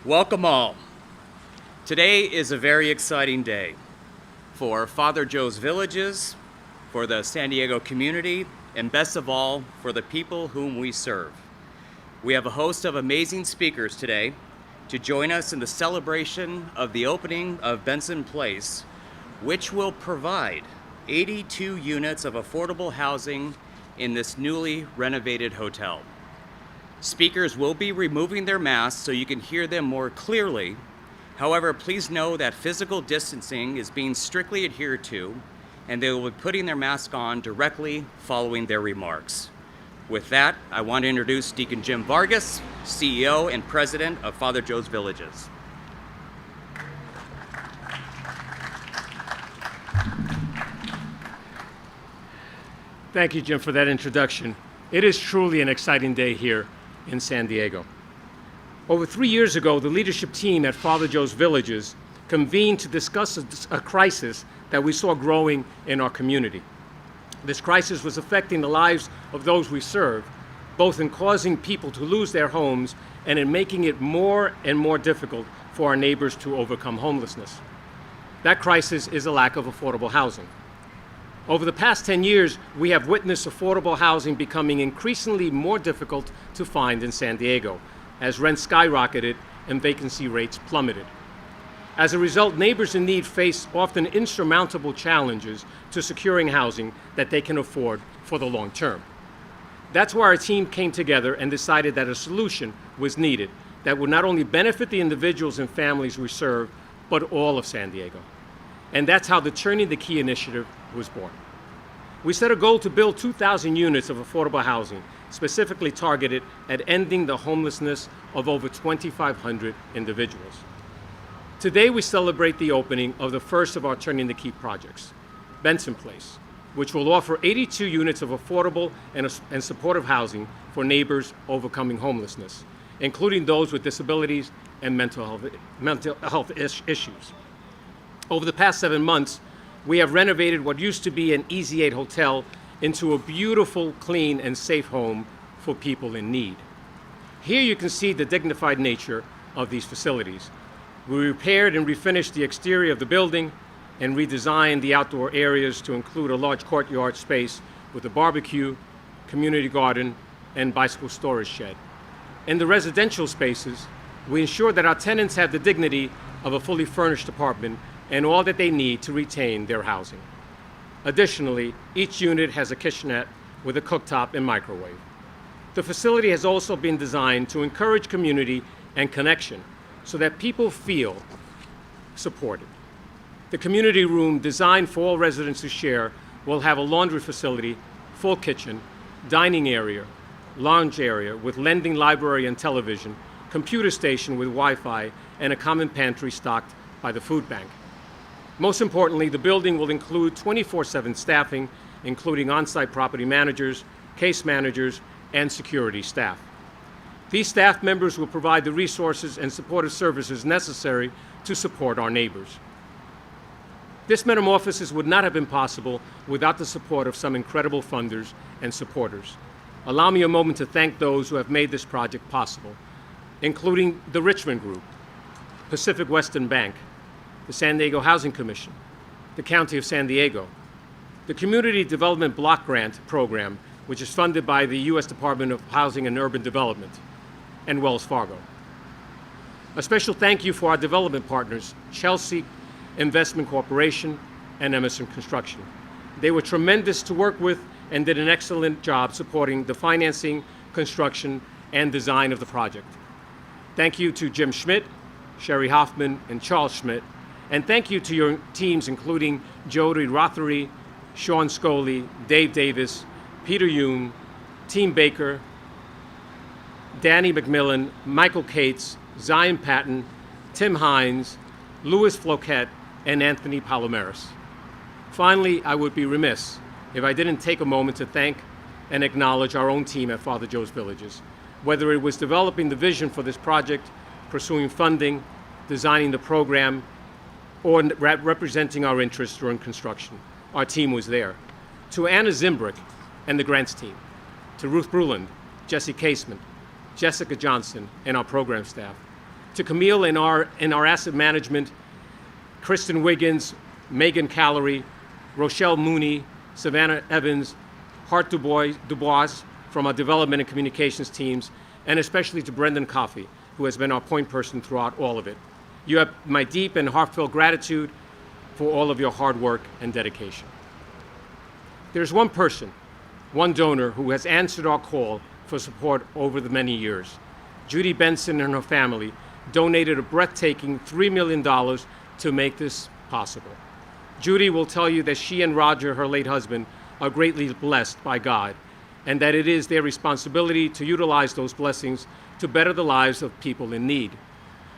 Welcome all. Today is a very exciting day for Father Joe's Villages, for the San Diego community, and best of all, for the people whom we serve. We have a host of amazing speakers today to join us in the celebration of the opening of Benson Place, which will provide 82 units of affordable housing in this newly renovated hotel. Speakers will be removing their masks so you can hear them more clearly. However, please know that physical distancing is being strictly adhered to, and they will be putting their mask on directly following their remarks. With that, I want to introduce Deacon Jim Vargas, CEO and President of Father Joe's Villages. Thank you, Jim, for that introduction. It is truly an exciting day here in San Diego. Over 3 years ago, the leadership team at Father Joe's Villages convened to discuss a crisis that we saw growing in our community. This crisis was affecting the lives of those we serve, both in causing people to lose their homes and in making it more and more difficult for our neighbors to overcome homelessness. That crisis is a lack of affordable housing. Over the past 10 years, we have witnessed affordable housing becoming increasingly more difficult to find in San Diego, as rents skyrocketed and vacancy rates plummeted. As a result, neighbors in need face often insurmountable challenges to securing housing that they can afford for the long term. That's why our team came together and decided that a solution was needed that would not only benefit the individuals and families we serve, but all of San Diego. And that's how the Turning the Key initiative was born. We set a goal to build 2,000 units of affordable housing, specifically targeted at ending the homelessness of over 2,500 individuals. Today, we celebrate the opening of the first of our Turning the Key projects, Benson Place, which will offer 82 units of affordable and supportive housing for neighbors overcoming homelessness, including those with disabilities and mental health issues. Over the past 7 months, we have renovated what used to be an Easy 8 hotel into a beautiful, clean, and safe home for people in need. Here you can see the dignified nature of these facilities. We repaired and refinished the exterior of the building and redesigned the outdoor areas to include a large courtyard space with a barbecue, community garden, and bicycle storage shed. In the residential spaces, we ensure that our tenants have the dignity of a fully furnished apartment and all that they need to retain their housing. Additionally, each unit has a kitchenette with a cooktop and microwave. The facility has also been designed to encourage community and connection so that people feel supported. The community room, designed for all residents to share, will have a laundry facility, full kitchen, dining area, lounge area with lending library and television, computer station with Wi-Fi, and a common pantry stocked by the food bank. Most importantly, the building will include 24/7 staffing, including on-site property managers, case managers, and security staff. These staff members will provide the resources and supportive services necessary to support our neighbors. This metamorphosis would not have been possible without the support of some incredible funders and supporters. Allow me a moment to thank those who have made this project possible, including the Richman Group, Pacific Western Bank, the San Diego Housing Commission, the County of San Diego, the Community Development Block Grant Program, which is funded by the U.S. Department of Housing and Urban Development, and Wells Fargo. A special thank you for our development partners, Chelsea Investment Corporation and Emerson Construction. They were tremendous to work with and did an excellent job supporting the financing, construction, and design of the project. Thank you to Jim Schmidt, Sherry Hoffman, and Charles Schmidt. And thank you to your teams, including Jody Rothery, Sean Scoley, Dave Davis, Peter Yoon, Team Baker, Danny McMillan, Michael Cates, Zion Patton, Tim Hines, Louis Floquet, and Anthony Palomares. Finally, I would be remiss if I didn't take a moment to thank and acknowledge our own team at Father Joe's Villages. Whether it was developing the vision for this project, pursuing funding, designing the program, or representing our interests during construction, our team was there. To Anna Zimbrick and the grants team, to Ruth Bruland, Jesse Casement, Jessica Johnson, and our program staff, To Camille in our asset management, Kristen Wiggins, Megan Callery, Rochelle Mooney, Savannah Evans, Hart Dubois from our development and communications teams, and especially to Brendan Coffey, who has been our point person throughout all of it. You have my deep and heartfelt gratitude for all of your hard work and dedication. There's one person, one donor who has answered our call for support over the many years. Judy Benson and her family donated a breathtaking $3 million to make this possible. Judy will tell you that she and Roger, her late husband, are greatly blessed by God, and that it is their responsibility to utilize those blessings to better the lives of people in need.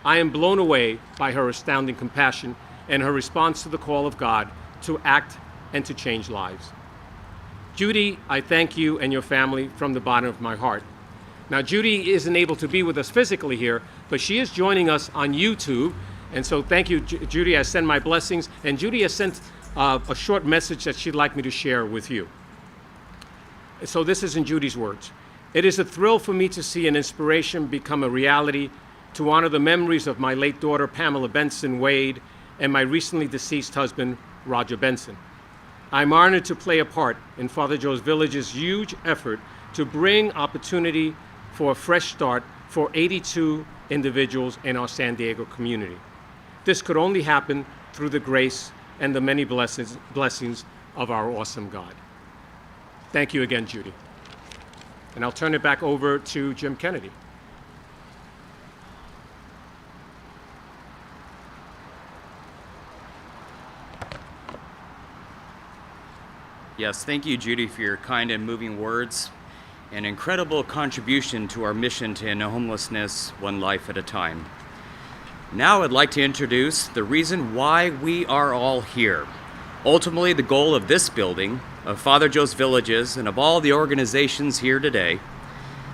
I am blown away by her astounding compassion and her response to the call of God to act and to change lives. Judy, I thank you and your family from the bottom of my heart. Now, Judy isn't able to be with us physically here, but she is joining us on YouTube. And so thank you, Judy. I send my blessings. And Judy has sent a short message that she'd like me to share with you. So this is in Judy's words. It is a thrill for me to see an inspiration become a reality, to honor the memories of my late daughter, Pamela Benson Wade, and my recently deceased husband, Roger Benson. I'm honored to play a part in Father Joe's Village's huge effort to bring opportunity for a fresh start for 82 individuals in our San Diego community. This could only happen through the grace and the many blessings of our awesome God. Thank you again, Judy. And I'll turn it back over to Jim Kennedy. Yes, thank you, Judy, for your kind and moving words. An incredible contribution to our mission to end homelessness one life at a time. Now I'd like to introduce the reason why we are all here. Ultimately, the goal of this building, of Father Joe's Villages, and of all the organizations here today,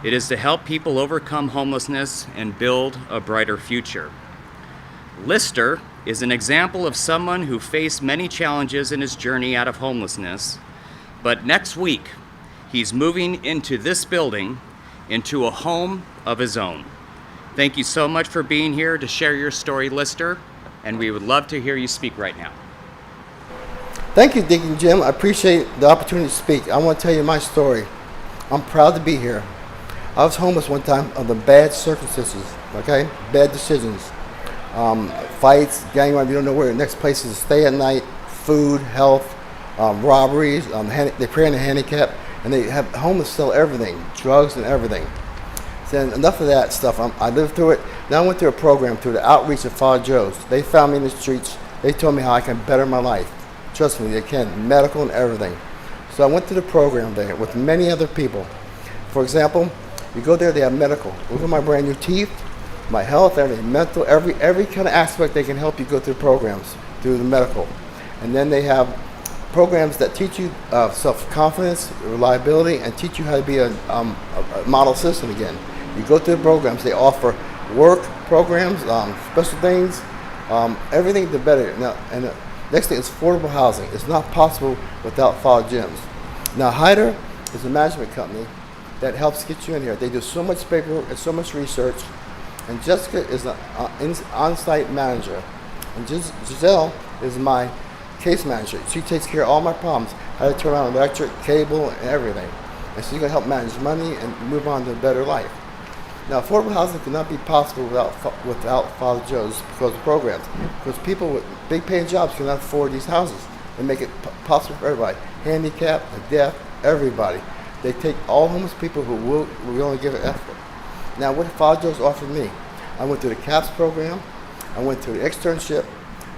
it is to help people overcome homelessness and build a brighter future. Lister is an example of someone who faced many challenges in his journey out of homelessness, but next week, he's moving into this building, into a home of his own. Thank you so much for being here to share your story, Lister, and we would love to hear you speak right now. Thank you, Deacon Jim. I appreciate the opportunity to speak. I want to tell you my story. I'm proud to be here. I was homeless one time under bad circumstances, okay? Bad decisions. Fights, gang war, you don't know where the next place is to stay at night, food, health, robberies, they prey on the handicap, and they have homeless sell everything, drugs and everything. So enough of that stuff. I lived through it. Now I went through a program through the outreach of Father Joe's. They found me in the streets. They told me how I can better my life. Trust me, they can, medical and everything. So I went through the program there with many other people. For example, you go there, they have medical. Look at my brand new teeth, my health, everything, mental, every kind of aspect they can help you go through programs through the medical. And then they have programs that teach you self-confidence, reliability, and teach you how to be a model citizen again. You go through the programs, they offer work programs, special things, everything to better. Now, and the next thing is affordable housing. It's not possible without Father Jim's. Now, Hyder is a management company that helps get you in here. They do so much paperwork and so much research. And Jessica is an on-site manager. And Giselle is my case manager. She takes care of all my problems, how to turn on electric, cable, and everything. And she's going to help manage money and move on to a better life. Now, affordable housing cannot be possible without Father Joe's because of programs. Because people with big paying jobs cannot afford these houses. They make it possible for everybody. Handicapped, the deaf, everybody. They take all homeless people who will only give an effort. Now, what Father Joe's offered me, I went through the CAPS program, I went through the externship,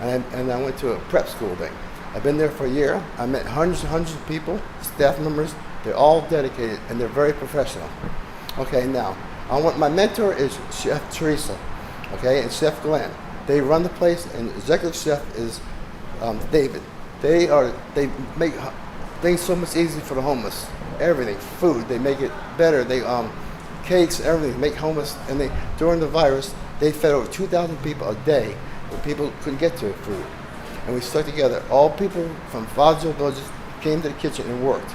and I went to a prep school thing. I've been there for a year. I met hundreds and hundreds of people, staff members. They're all dedicated, and they're very professional. Okay, now, my mentor is Chef Teresa, okay, and Chef Glenn. They run the place, and executive chef is David. They make things so much easier for the homeless. Everything, food, they make it better. They cakes, everything, make homeless. And during the virus, they fed over 2,000 people a day when people couldn't get to food. And we stuck together. All people from Father Joe's Villages came to the kitchen and worked.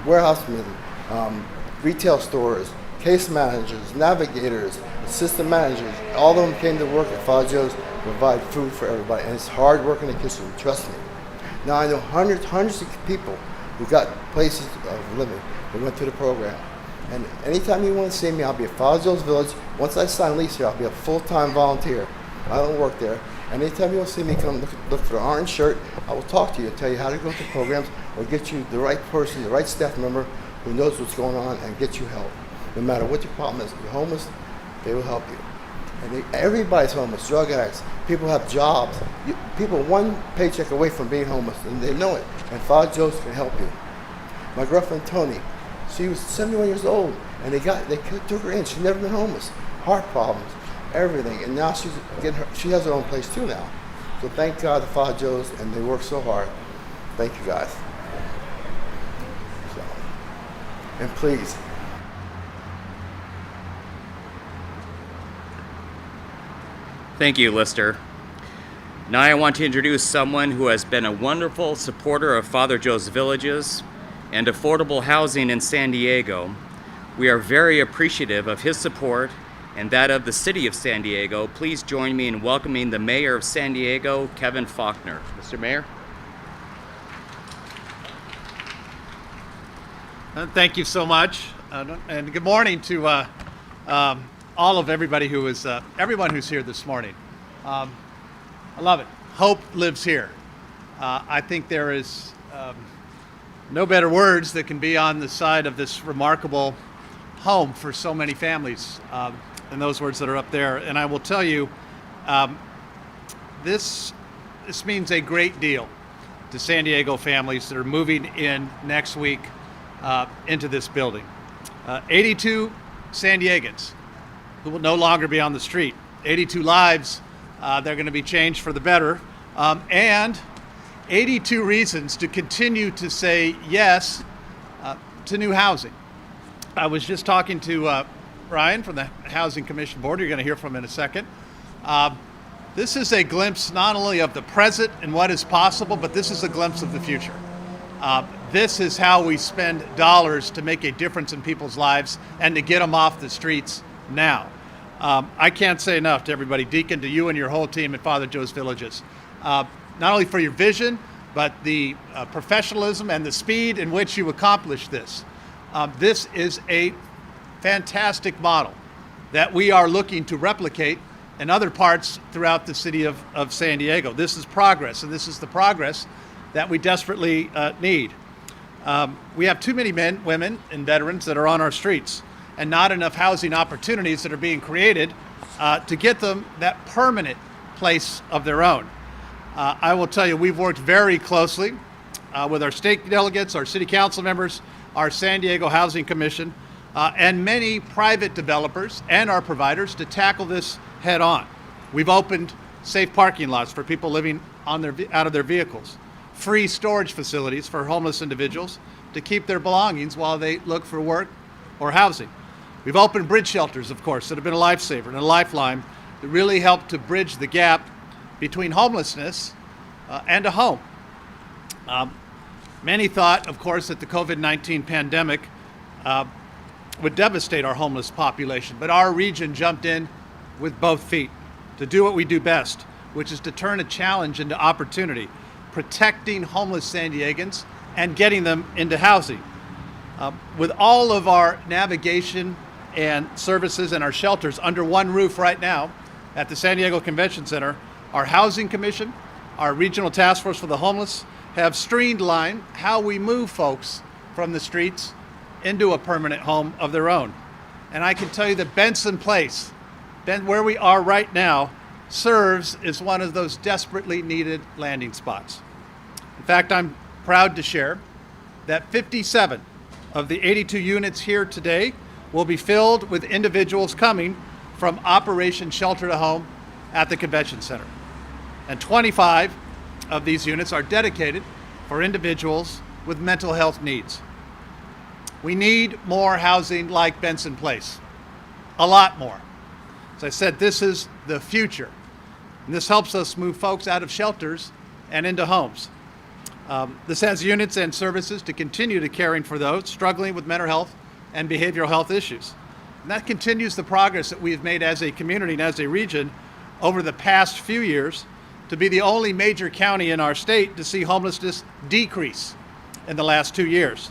Warehousemen, retail stores, case managers, navigators, assistant managers, all of them came to work at Father Joe's to provide food for everybody. And it's hard work in the kitchen, trust me. Now I know hundreds of people who got places of living that went through the program. And anytime you want to see me, I'll be at Father Joe's Village. Once I sign a lease here, I'll be a full-time volunteer. I don't work there. Anytime you want to see me, come look for the orange shirt. I will talk to you and tell you how to go through programs or get you the right person, the right staff member who knows what's going on and get you help. No matter what your problem is, if you're homeless, they will help you. And everybody's homeless, drug addicts. People have jobs. People are one paycheck away from being homeless, and they know it. And Father Joe's can help you. My girlfriend Tony, she was 71 years old, and they took her in. She'd never been homeless. Heart problems, everything, and now she has her own place too now. So thank God to Father Joe's, and they work so hard. Thank you guys. So, and please. Thank you, Lister. Now I want to introduce someone who has been a wonderful supporter of Father Joe's Villages and affordable housing in San Diego. We are very appreciative of his support and that of the City of San Diego. Please join me in welcoming the Mayor of San Diego, Kevin Faulconer. Mr. Mayor. Thank you so much, and good morning to all of everybody everyone who's here this morning. I love it. Hope lives here. I think there is no better words that can be on the side of this remarkable home for so many families than those words that are up there. And I will tell you, this means a great deal to San Diego families that are moving in next week into this building. 82 San Diegans who will no longer be on the street. 82 lives they're going to be changed for the better, and 82 reasons to continue to say yes to new housing. I was just talking to Ryan from the Housing Commission Board, you're going to hear from in a second. This is a glimpse not only of the present and what is possible, but this is a glimpse of the future. This is how we spend dollars to make a difference in people's lives and to get them off the streets now. I can't say enough to everybody, Deacon, to you and your whole team at Father Joe's Villages, not only for your vision, but the professionalism and the speed in which you accomplish this. This is a fantastic model that we are looking to replicate in other parts throughout the city of San Diego. This is progress, and this is the progress that we desperately need. We have too many men, women, and veterans that are on our streets, and not enough housing opportunities that are being created to get them that permanent place of their own. I will tell you, we've worked very closely with our state delegates, our city council members, our San Diego Housing Commission, and many private developers and our providers to tackle this head on. We've opened safe parking lots for people living out of their vehicles, free storage facilities for homeless individuals to keep their belongings while they look for work or housing. We've opened bridge shelters, of course, that have been a lifesaver and a lifeline that really help to bridge the gap between homelessness and a home. Many thought, of course, that the COVID-19 pandemic would devastate our homeless population, but our region jumped in with both feet to do what we do best, which is to turn a challenge into opportunity, protecting homeless San Diegans and getting them into housing. With all of our navigation and services and our shelters under one roof right now at the San Diego Convention Center, our Housing Commission, our Regional Task Force for the Homeless have streamlined how we move folks from the streets into a permanent home of their own. And I can tell you that Benson Place, where we are right now, serves as one of those desperately needed landing spots. In fact, I'm proud to share that 57 of the 82 units here today will be filled with individuals coming from Operation Shelter to Home at the Convention Center. And 25 of these units are dedicated for individuals with mental health needs. We need more housing like Benson Place, a lot more. As I said, this is the future. And this helps us move folks out of shelters and into homes. This has units and services to continue to caring for those struggling with mental health and behavioral health issues. And that continues the progress that we've made as a community and as a region over the past few years to be the only major county in our state to see homelessness decrease in the last 2 years.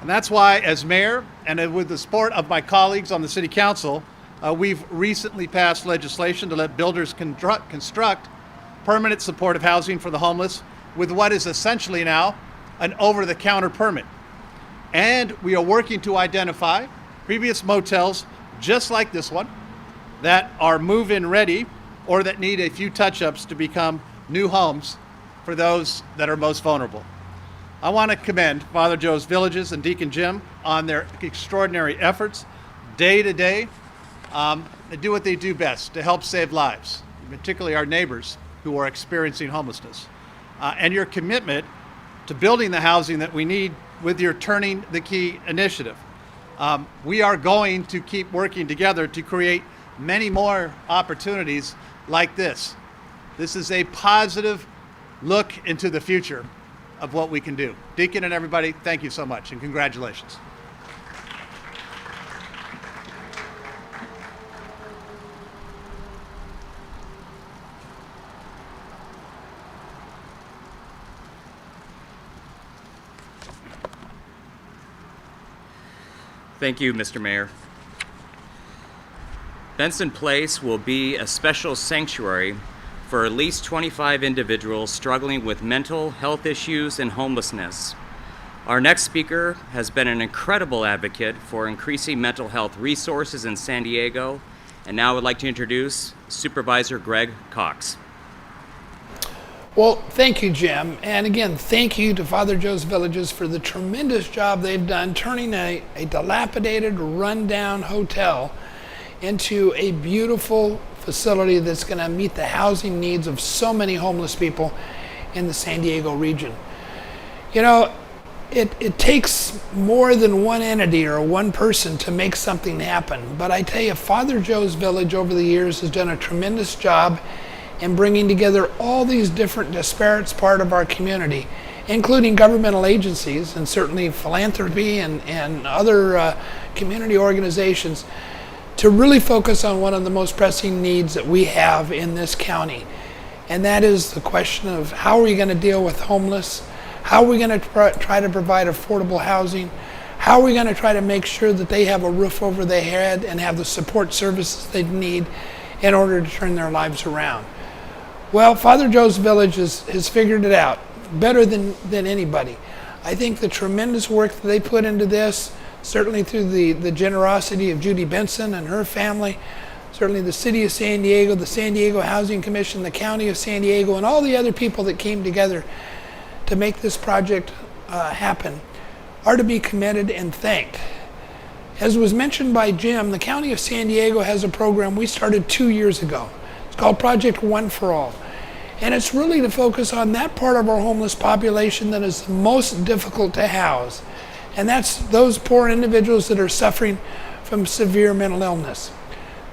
And that's why, as mayor and with the support of my colleagues on the city council, we've recently passed legislation to let builders construct permanent supportive housing for the homeless with what is essentially now an over-the-counter permit. And we are working to identify previous motels just like this one that are move-in ready or that need a few touch-ups to become new homes for those that are most vulnerable. I want to commend Father Joe's Villages and Deacon Jim on their extraordinary efforts day to day. They do what they do best to help save lives, particularly our neighbors who are experiencing homelessness. And your commitment to building the housing that we need with your Turning the Key initiative. We are going to keep working together to create many more opportunities like this. This is a positive look into the future of what we can do. Deacon and everybody, thank you so much and congratulations. Thank you, Mr. Mayor. Benson Place will be a special sanctuary for at least 25 individuals struggling with mental health issues and homelessness. Our next speaker has been an incredible advocate for increasing mental health resources in San Diego, and now I would like to introduce Supervisor Greg Cox. Well, thank you, Jim. And again, thank you to Father Joe's Villages for the tremendous job they've done turning a dilapidated, rundown hotel into a beautiful facility that's going to meet the housing needs of so many homeless people in the San Diego region. You know, it takes more than one entity or one person to make something happen. But I tell you, Father Joe's Village over the years has done a tremendous job in bringing together all these different disparate parts of our community, including governmental agencies and certainly philanthropy and other community organizations, to really focus on one of the most pressing needs that we have in this county. And that is the question of how are we going to deal with homeless? How are we going to try to provide affordable housing? How are we going to try to make sure that they have a roof over their head and have the support services they need in order to turn their lives around? Well, Father Joe's Village has figured it out better than anybody. I think the tremendous work that they put into this, certainly through the generosity of Judy Benson and her family, certainly the City of San Diego, the San Diego Housing Commission, the County of San Diego, and all the other people that came together to make this project happen, are to be commended and thanked. As was mentioned by Jim, the County of San Diego has a program we started 2 years ago. It's called Project One for All. And it's really to focus on that part of our homeless population that is most difficult to house. And that's those poor individuals that are suffering from severe mental illness.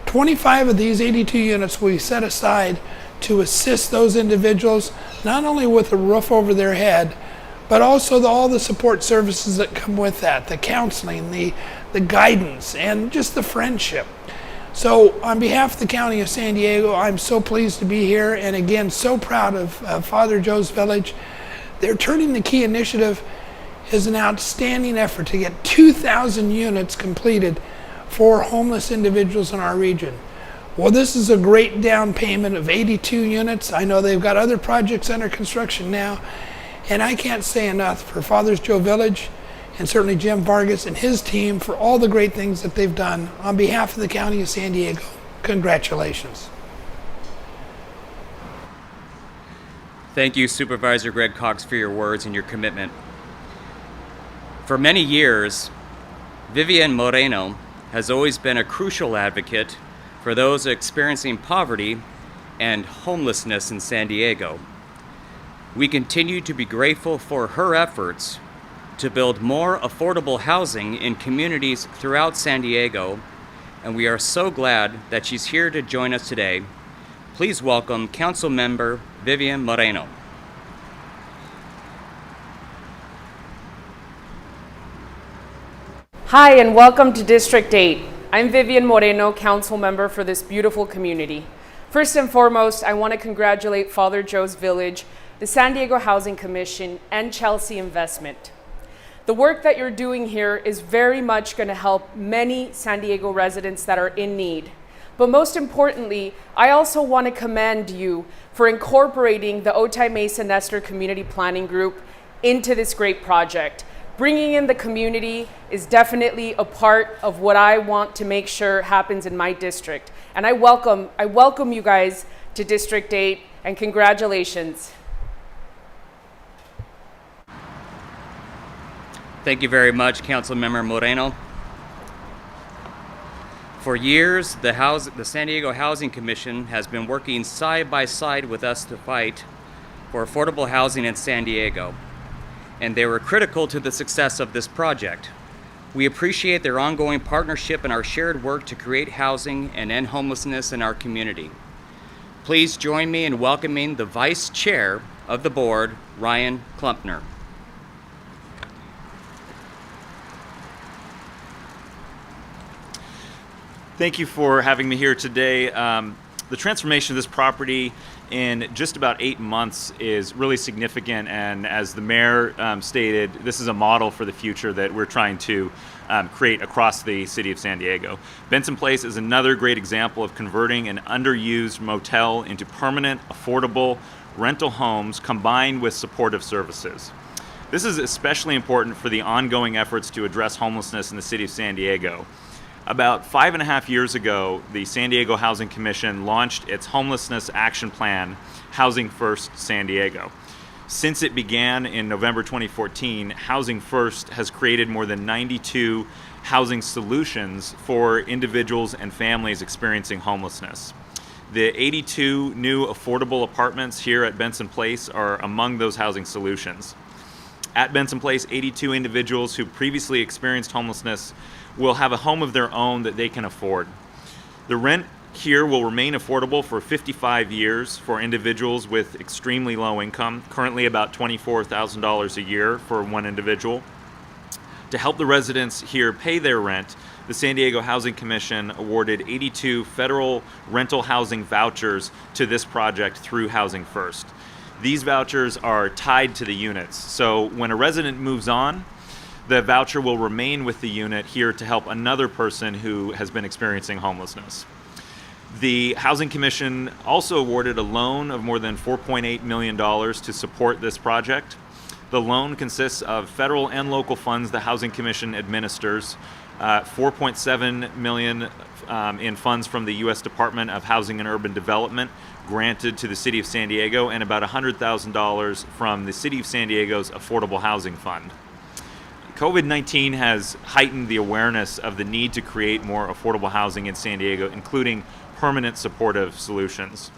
25 of these 82 units will be set aside to assist those individuals, not only with a roof over their head, but also all the support services that come with that, the counseling, the guidance, and just the friendship. So on behalf of the County of San Diego, I'm so pleased to be here, and again, so proud of Father Joe's Village. Their Turning the Key initiative is an outstanding effort to get 2,000 units completed for homeless individuals in our region. Well, this is a great down payment of 82 units. I know they've got other projects under construction now, and I can't say enough for Father Joe's Village and certainly Jim Vargas and his team for all the great things that they've done. On behalf of the County of San Diego, congratulations. Thank you, Supervisor Greg Cox, for your words and your commitment. For many years, Vivian Moreno has always been a crucial advocate for those experiencing poverty and homelessness in San Diego. We continue to be grateful for her efforts to build more affordable housing in communities throughout San Diego, and we are so glad that she's here to join us today. Please welcome Councilmember Vivian Moreno. Hi, and welcome to District 8. I'm Vivian Moreno, council member for this beautiful community. First and foremost, I want to congratulate Father Joe's Village, the San Diego Housing Commission, and Chelsea Investment. The work that you're doing here is very much going to help many San Diego residents that are in need. But most importantly, I also want to commend you for incorporating the Otay Mesa Nestor Community Planning Group into this great project. Bringing in the community is definitely a part of what I want to make sure happens in my district. And I welcome you guys to District 8, and congratulations. Thank you very much, Councilmember Moreno. For years, the San Diego Housing Commission has been working side by side with us to fight for affordable housing in San Diego, and they were critical to the success of this project. We appreciate their ongoing partnership and our shared work to create housing and end homelessness in our community. Please join me in welcoming the Vice Chair of the Board, Ryan Clumpner. Thank you for having me here today. The transformation of this property in just about 8 months is really significant, and as the mayor stated, this is a model for the future that we're trying to create across the city of San Diego. Benson Place is another great example of converting an underused motel into permanent, affordable rental homes combined with supportive services. This is especially important for the ongoing efforts to address homelessness in the city of San Diego. About 5.5 years ago, the San Diego Housing Commission launched its homelessness action plan, Housing First San Diego. Since it began in November 2014, Housing First has created more than 92 housing solutions for individuals and families experiencing homelessness. The 82 new affordable apartments here at Benson Place are among those housing solutions. At Benson Place, 82 individuals who previously experienced homelessness will have a home of their own that they can afford. The rent here will remain affordable for 55 years for individuals with extremely low income, currently about $24,000 a year for one individual. To help the residents here pay their rent, the San Diego Housing Commission awarded 82 federal rental housing vouchers to this project through Housing First. These vouchers are tied to the units, so when a resident moves on, the voucher will remain with the unit here to help another person who has been experiencing homelessness. The Housing Commission also awarded a loan of more than $4.8 million to support this project. The loan consists of federal and local funds the Housing Commission administers, $4.7 million in funds from the U.S. Department of Housing and Urban Development granted to the City of San Diego, and about $100,000 from the City of San Diego's Affordable Housing Fund. COVID-19 has heightened the awareness of the need to create more affordable housing in San Diego, including permanent supportive solutions.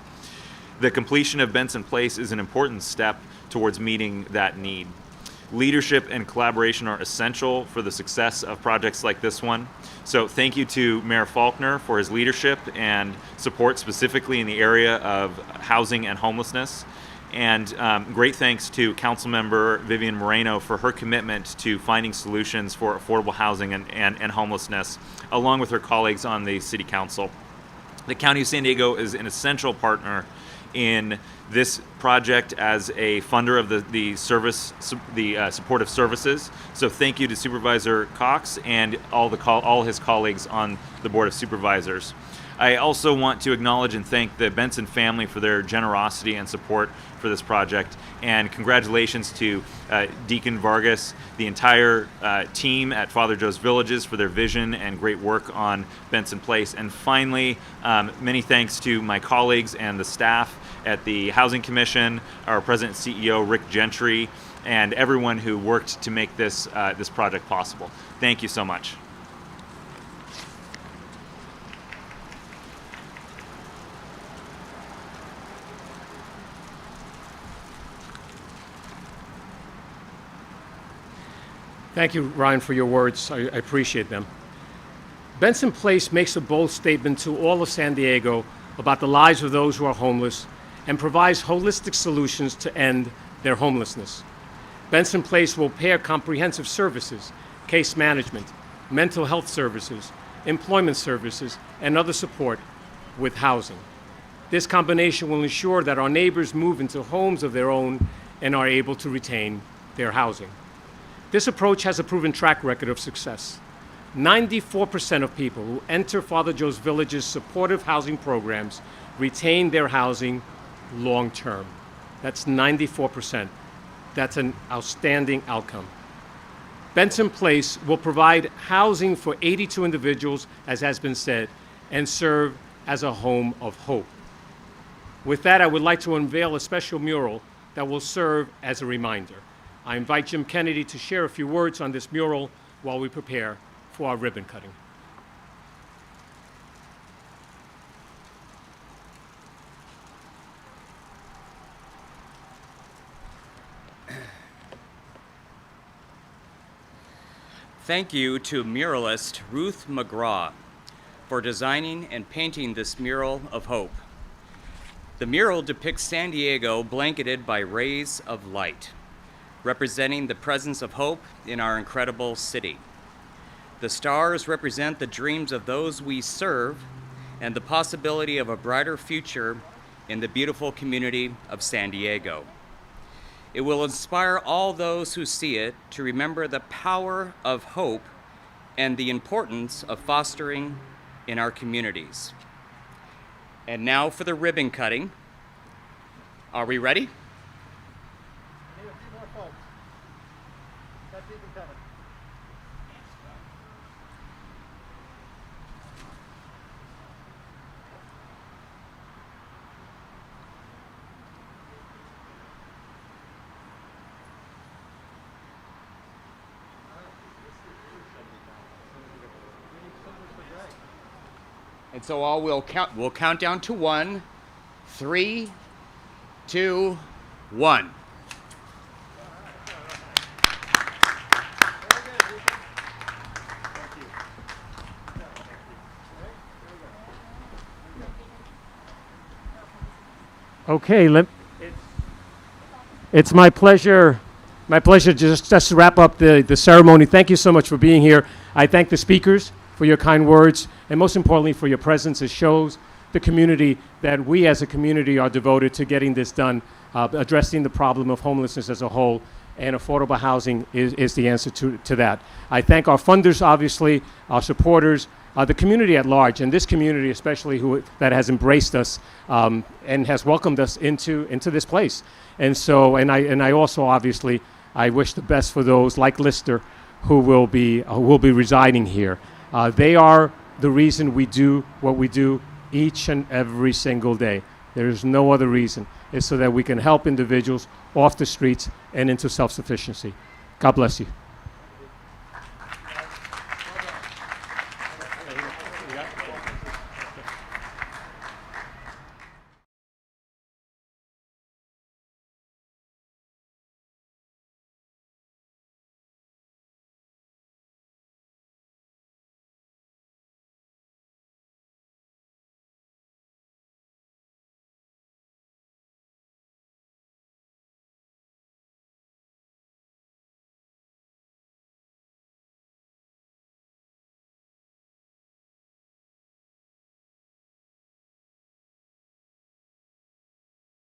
The completion of Benson Place is an important step towards meeting that need. Leadership and collaboration are essential for the success of projects like this one. So thank you to Mayor Faulconer for his leadership and support specifically in the area of housing and homelessness. And great thanks to Councilmember Vivian Moreno for her commitment to finding solutions for affordable housing and homelessness, along with her colleagues on the City Council. The County of San Diego is an essential partner in this project as a funder of the supportive services. So thank you to Supervisor Cox and all his colleagues on the Board of Supervisors. I also want to acknowledge and thank the Benson family for their generosity and support for this project, and congratulations to Deacon Vargas, the entire team at Father Joe's Villages for their vision and great work on Benson Place. And finally, many thanks to my colleagues and the staff at the Housing Commission, our President and CEO, Rick Gentry, and everyone who worked to make this project possible. Thank you so much. Thank you, Ryan, for your words. I appreciate them. Benson Place makes a bold statement to all of San Diego about the lives of those who are homeless and provides holistic solutions to end their homelessness. Benson Place will pair comprehensive services, case management, mental health services, employment services, and other support with housing. This combination will ensure that our neighbors move into homes of their own and are able to retain their housing. This approach has a proven track record of success. 94% of people who enter Father Joe's Village's supportive housing programs retain their housing long term. That's 94%. That's an outstanding outcome. Benson Place will provide housing for 82 individuals, as has been said, and serve as a home of hope. With that, I would like to unveil a special mural that will serve as a reminder. I invite Jim Kennedy to share a few words on this mural while we prepare for our ribbon cutting. Thank you to muralist Ruth McGraw for designing and painting this mural of hope. The mural depicts San Diego blanketed by rays of light, representing the presence of hope in our incredible city. The stars represent the dreams of those we serve and the possibility of a brighter future in the beautiful community of San Diego. It will inspire all those who see it to remember the power of hope and the importance of fostering in our communities. And now for the ribbon cutting. Are we ready? And so we'll count down to 1, 3, 2, 1. Okay, it's my pleasure just to wrap up the ceremony. Thank you so much for being here. I thank the speakers for your kind words, and most importantly for your presence. It shows the community that we as a community are devoted to getting this done, addressing the problem of homelessness as a whole, and affordable housing is the answer to that. I thank our funders, obviously, our supporters, the community at large, and this community especially that has embraced us and has welcomed us into this place. And so, and I also obviously, I wish the best for those like Lister who will be residing here. They are the reason we do what we do each and every single day. There is no other reason. It's so that we can help individuals off the streets and into self-sufficiency. God bless you.